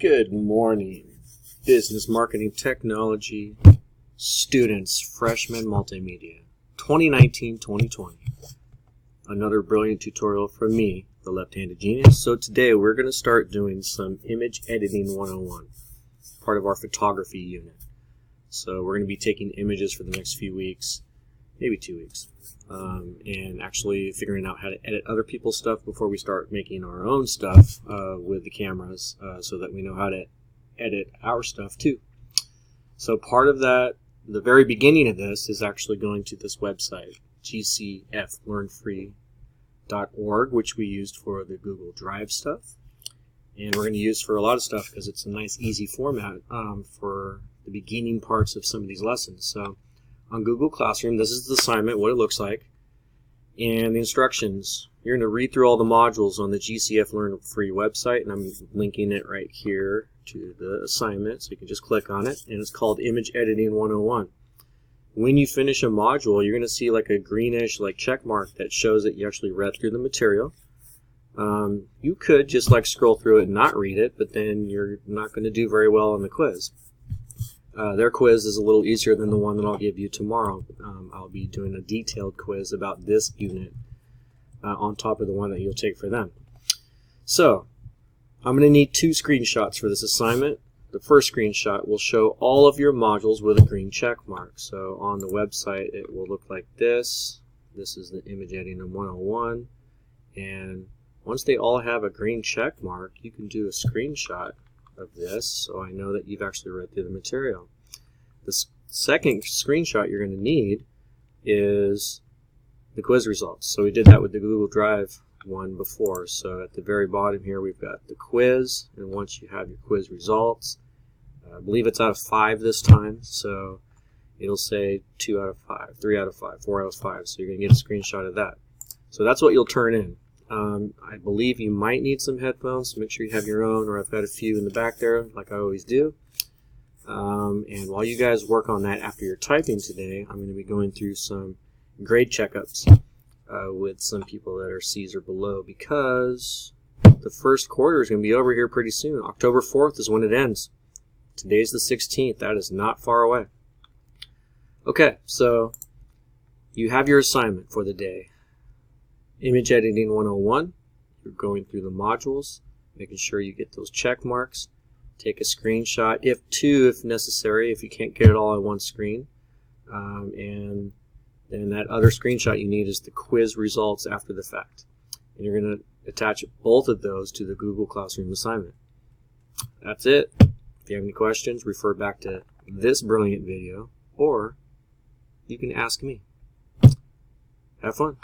Good morning, business marketing technology students, freshmen multimedia, 2019-2020. Another brilliant tutorial from me, the left-handed genius. So today we're going to start doing some image editing 101, part of our photography unit. So we're going to be taking images for the next few weeks, maybe 2 weeks, and actually figuring out how to edit other people's stuff before we start making our own stuff with the cameras, so that we know how to edit our stuff too. So part of that, the very beginning of this, is actually going to this website, GCFlearnfree.org, which we used for the Google Drive stuff, and we're going to use for a lot of stuff because it's a nice, easy format for the beginning parts of some of these lessons. So on Google Classroom, this is the assignment, what it looks like, and the instructions. You're going to read through all the modules on the GCFlearn free website, and I'm linking it right here to the assignment, so you can just click on it, and it's called Image Editing 101. When you finish a module, you're going to see like a greenish check mark that shows that you actually read through the material. You could just scroll through it and not read it, but then you're not going to do very well on the quiz. Their quiz is a little easier than the one that I'll give you tomorrow. I'll be doing a detailed quiz about this unit on top of the one that you'll take for them. So I'm going to need 2 screenshots for this assignment. The first screenshot will show all of your modules with a green check mark. So on the website it will look like this. This is the Image Editing 101, and once they all have a green check mark, you can do a screenshot of this, so I know that you've actually read through the material. The second screenshot you're going to need is the quiz results. So we did that with the Google Drive one before. So at the very bottom here we've got the quiz, and once you have your quiz results, I believe it's out of 5 this time, so it'll say 2 out of 5, 3 out of 5, 4 out of 5, so you're going to get a screenshot of that. So that's what you'll turn in. I believe you might need some headphones, so make sure you have your own, or I've got a few in the back there like I always do. And while you guys work on that after your typing today, I'm going to be going through some grade checkups with some people that are C's or below, because the first quarter is going to be over here pretty soon. October 4th is when it ends. Today's the 16th. That is not far away. Okay, so you have your assignment for the day. Image Editing 101, you're going through the modules, making sure you get those check marks. Take a screenshot, if 2 if necessary, if you can't get it all on one screen. And then that other screenshot you need is the quiz results after the fact. And you're going to attach both of those to the Google Classroom assignment. That's it. If you have any questions, refer back to this brilliant video, or you can ask me. Have fun.